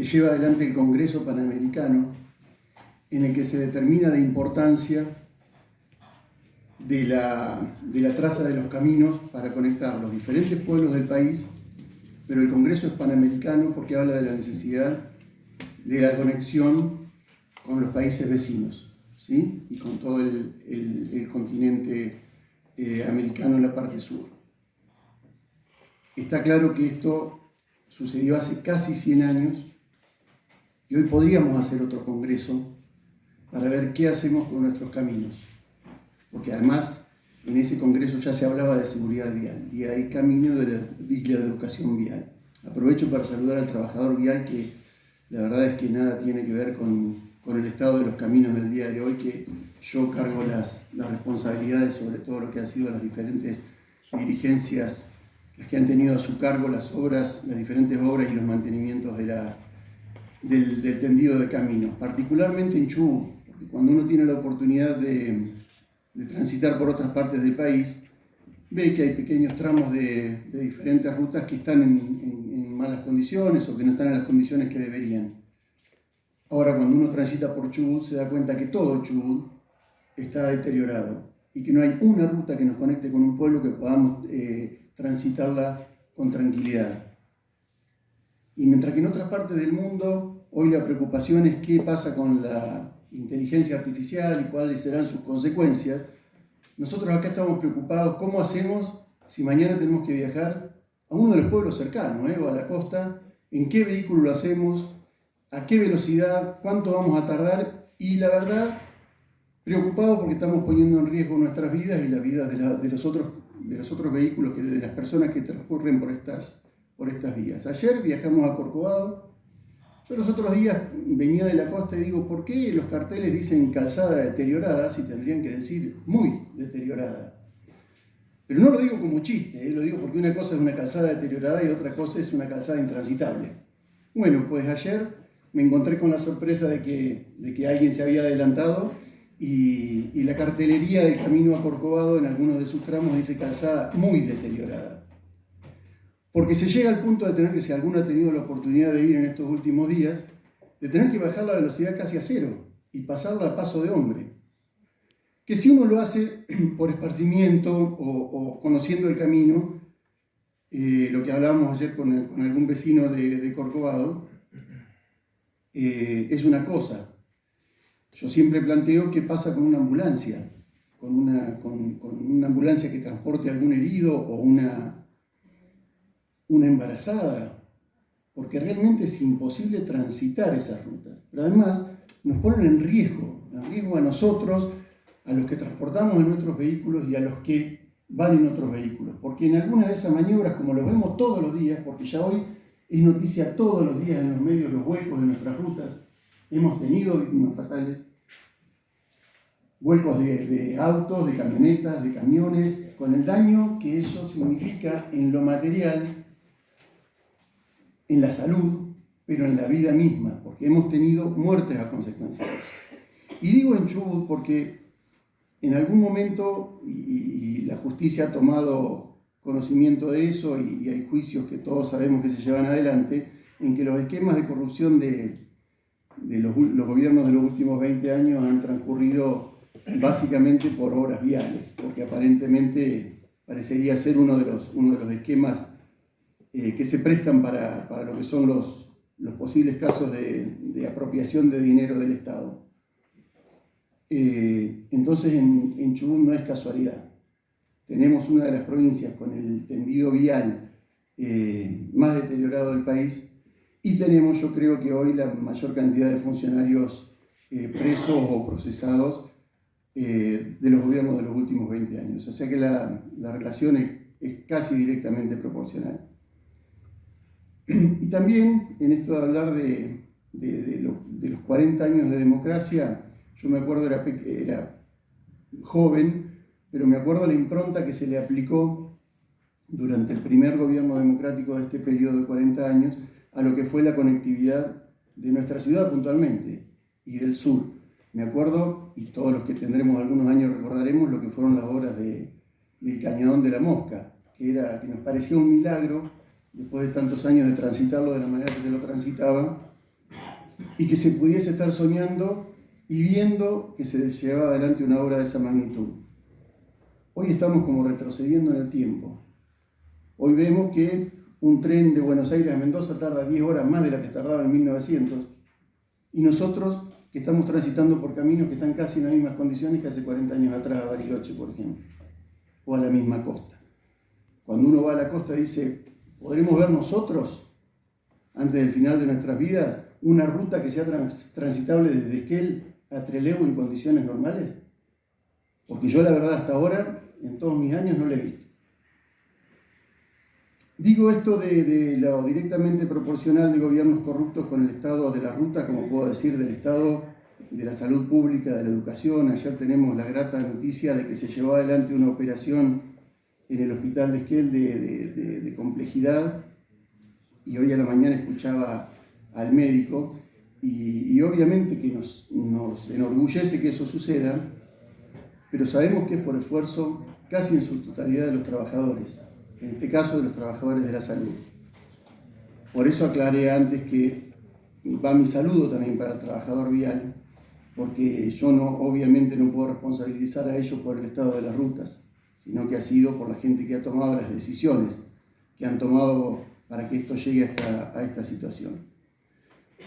se lleva adelante el Congreso Panamericano, en el que se determina la importancia de la traza de los caminos para conectar los diferentes pueblos del país, pero el Congreso es panamericano porque habla de la necesidad de la conexión con los países vecinos, ¿sí? Y con todo el continente americano en la parte sur. Está claro que esto sucedió hace casi 100 años y hoy podríamos hacer otro congreso para ver qué hacemos con nuestros caminos. Porque además en ese congreso ya se hablaba de seguridad vial y hay camino de la educación vial. Aprovecho para saludar al trabajador vial, que la verdad es que nada tiene que ver con el estado de los caminos del día de hoy, que yo cargo las responsabilidades sobre todo lo que han sido las diferentes dirigencias, las que han tenido a su cargo las diferentes obras y los mantenimientos del tendido de caminos, particularmente en Chubut, porque cuando uno tiene la oportunidad de transitar por otras partes del país, ve que hay pequeños tramos de diferentes rutas que están en malas condiciones o que no están en las condiciones que deberían. Ahora, cuando uno transita por Chubut, se da cuenta que todo Chubut está deteriorado y que no hay una ruta que nos conecte con un pueblo que podamos transitarla con tranquilidad. Y mientras que en otras partes del mundo, hoy la preocupación es qué pasa con la inteligencia artificial y cuáles serán sus consecuencias, nosotros acá estamos preocupados cómo hacemos si mañana tenemos que viajar a uno de los pueblos cercanos, o a la costa, en qué vehículo lo hacemos, a qué velocidad, cuánto vamos a tardar, y la verdad, preocupados porque estamos poniendo en riesgo nuestras vidas y las vidas de los otros vehículos, de las personas que transcurren por estas vías. Ayer viajamos a Corcovado. Yo los otros días venía de la costa y digo, ¿por qué los carteles dicen calzada deteriorada si tendrían que decir muy deteriorada? Pero no lo digo como chiste, lo digo porque una cosa es una calzada deteriorada y otra cosa es una calzada intransitable. Bueno, pues ayer me encontré con la sorpresa de que alguien se había adelantado y la cartelería del camino a Corcovado en algunos de sus tramos dice calzada muy deteriorada. Porque se llega al punto de tener que, si alguno ha tenido la oportunidad de ir en estos últimos días, de tener que bajar la velocidad casi a cero y pasarla a paso de hombre. Que si uno lo hace por esparcimiento o conociendo el camino, lo que hablábamos ayer con algún vecino de Corcovado, es una cosa. Yo siempre planteo qué pasa con una ambulancia, con una ambulancia que transporte a algún herido o una embarazada, porque realmente es imposible transitar esas rutas. Pero además nos ponen en riesgo a nosotros, a los que transportamos en nuestros vehículos y a los que van en otros vehículos. Porque en algunas de esas maniobras, como lo vemos todos los días, porque ya hoy es noticia todos los días en los medios los vuelcos de nuestras rutas, hemos tenido víctimas fatales, vuelcos de autos, de camionetas, de camiones, con el daño que eso significa en lo material, en la salud, pero en la vida misma, porque hemos tenido muertes a consecuencia de eso. Y digo en Chubut porque en algún momento, y la justicia ha tomado conocimiento de eso, y hay juicios que todos sabemos que se llevan adelante, en que los esquemas de corrupción de los gobiernos de los últimos 20 años han transcurrido básicamente por obras viales, porque aparentemente parecería ser uno de los esquemas que se prestan para lo que son los posibles casos de apropiación de dinero del Estado. Entonces en Chubut no es casualidad. Tenemos una de las provincias con el tendido vial más deteriorado del país y tenemos, yo creo que hoy, la mayor cantidad de funcionarios presos o procesados de los gobiernos de los últimos 20 años. O sea que la relación es casi directamente proporcional. Y también en esto de hablar de los 40 años de democracia, yo me acuerdo, era joven, pero me acuerdo la impronta que se le aplicó durante el primer gobierno democrático de este periodo de 40 años a lo que fue la conectividad de nuestra ciudad puntualmente y del sur. Me acuerdo, y todos los que tendremos algunos años recordaremos lo que fueron las obras del Cañadón de la Mosca, que nos parecía un milagro, después de tantos años de transitarlo de la manera que se lo transitaba, y que se pudiese estar soñando y viendo que se llevaba adelante una obra de esa magnitud. Hoy estamos como retrocediendo en el tiempo. Hoy vemos que un tren de Buenos Aires a Mendoza tarda 10 horas más de la que tardaba en 1900, y nosotros que estamos transitando por caminos que están casi en las mismas condiciones que hace 40 años atrás a Bariloche, por ejemplo, o a la misma costa. Cuando uno va a la costa dice, ¿podremos ver nosotros, antes del final de nuestras vidas, una ruta que sea transitable desde Esquel a Trelew en condiciones normales? Porque yo la verdad hasta ahora, en todos mis años, no la he visto. Digo esto de lo directamente proporcional de gobiernos corruptos con el estado de la ruta, como puedo decir del estado de la salud pública, de la educación. Ayer tenemos la grata noticia de que se llevó adelante una operación en el hospital de Esquel de complejidad, y hoy a la mañana escuchaba al médico, y obviamente que nos enorgullece que eso suceda, pero sabemos que es por esfuerzo casi en su totalidad de los trabajadores, en este caso de los trabajadores de la salud. Por eso aclaré antes que va mi saludo también para el trabajador vial, porque yo obviamente no puedo responsabilizar a ellos por el estado de las rutas, sino que ha sido por la gente que ha tomado las decisiones que han tomado para que esto llegue a esta situación.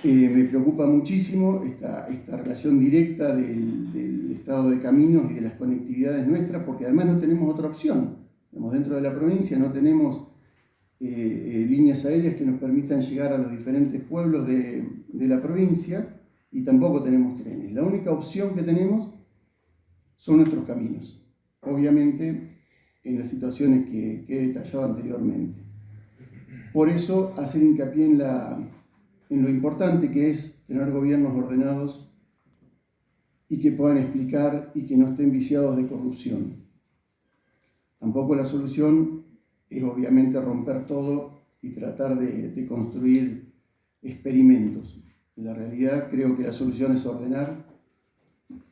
Me preocupa muchísimo esta relación directa del estado de caminos y de las conectividades nuestras, porque además no tenemos otra opción. Dentro de la provincia no tenemos líneas aéreas que nos permitan llegar a los diferentes pueblos de la provincia, y tampoco tenemos trenes. La única opción que tenemos son nuestros caminos, obviamente en las situaciones que he detallado anteriormente. Por eso hacer hincapié en lo importante que es tener gobiernos ordenados y que puedan explicar y que no estén viciados de corrupción. Tampoco la solución es obviamente romper todo y tratar de construir experimentos. En la realidad creo que la solución es ordenar,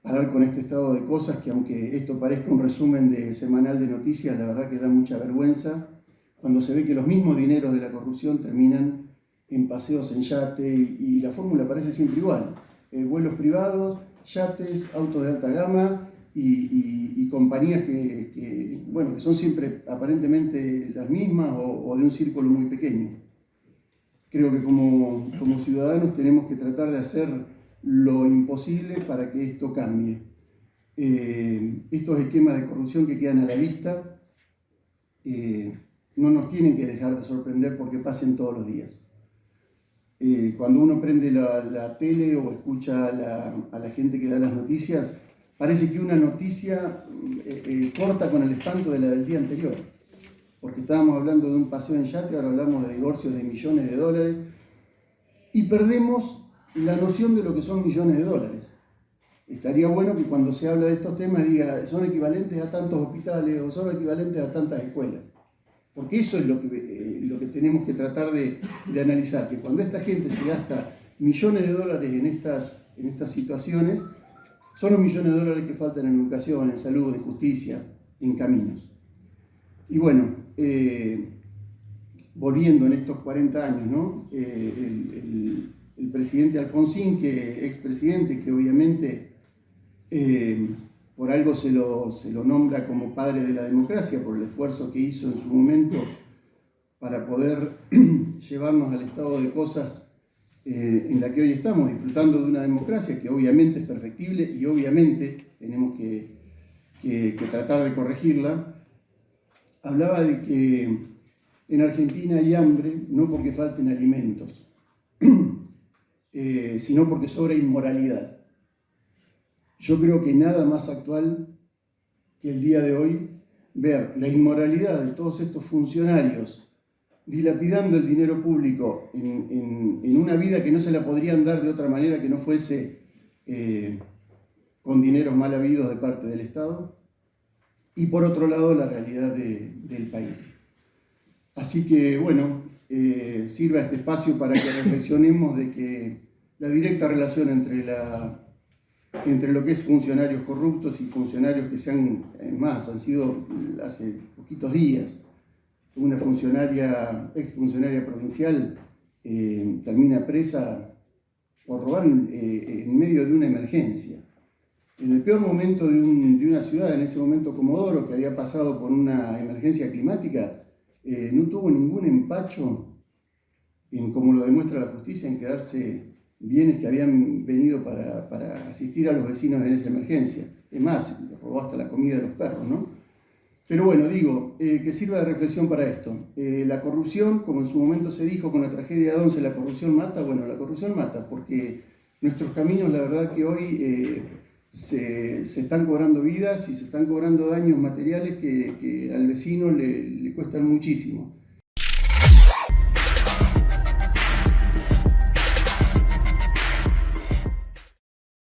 parar con este estado de cosas que, aunque esto parezca un resumen semanal de noticias, la verdad que da mucha vergüenza cuando se ve que los mismos dineros de la corrupción terminan en paseos en yate, y la fórmula parece siempre igual. Vuelos privados, yates, autos de alta gama y compañías que son siempre aparentemente las mismas o de un círculo muy pequeño. Creo que como ciudadanos tenemos que tratar de hacer lo imposible para que esto cambie. Estos esquemas de corrupción que quedan a la vista no nos tienen que dejar de sorprender porque pasen todos los días. Cuando uno prende la tele o escucha a la gente que da las noticias, parece que una noticia corta con el espanto de la del día anterior. Porque estábamos hablando de un paseo en yate, ahora hablamos de divorcios de millones de dólares, y perdemos la noción de lo que son millones de dólares. Estaría bueno que cuando se habla de estos temas diga, son equivalentes a tantos hospitales o son equivalentes a tantas escuelas. Porque eso es lo que tenemos que tratar de analizar, que cuando esta gente se gasta millones de dólares en estas situaciones, son los millones de dólares que faltan en educación, en salud, en justicia, en caminos. Y bueno, volviendo en estos 40 años, ¿no? El presidente Alfonsín, expresidente, que obviamente por algo se lo nombra como padre de la democracia, por el esfuerzo que hizo en su momento para poder llevarnos al estado de cosas en la que hoy estamos, disfrutando de una democracia que obviamente es perfectible y obviamente tenemos que tratar de corregirla. Hablaba de que en Argentina hay hambre no porque falten alimentos, sino porque sobra inmoralidad. Yo creo que nada más actual que el día de hoy ver la inmoralidad de todos estos funcionarios dilapidando el dinero público en una vida que no se la podrían dar de otra manera que no fuese con dineros mal habidos de parte del Estado, y por otro lado la realidad del país. Así que bueno, sirva este espacio para que reflexionemos de que la directa relación entre lo que es funcionarios corruptos y funcionarios que han sido hace poquitos días, una exfuncionaria provincial termina presa por robar en medio de una emergencia. En el peor momento de una ciudad, en ese momento Comodoro, que había pasado por una emergencia climática, no tuvo ningún empacho, como lo demuestra la justicia, en quedarse bienes que habían venido para asistir a los vecinos en esa emergencia. Es más, robó hasta la comida de los perros, ¿no? Pero bueno, digo, que sirva de reflexión para esto. La corrupción, como en su momento se dijo con la tragedia de Once, la corrupción mata. Bueno, la corrupción mata, porque nuestros caminos, la verdad que hoy se están cobrando vidas y se están cobrando daños materiales que al vecino le cuestan muchísimo.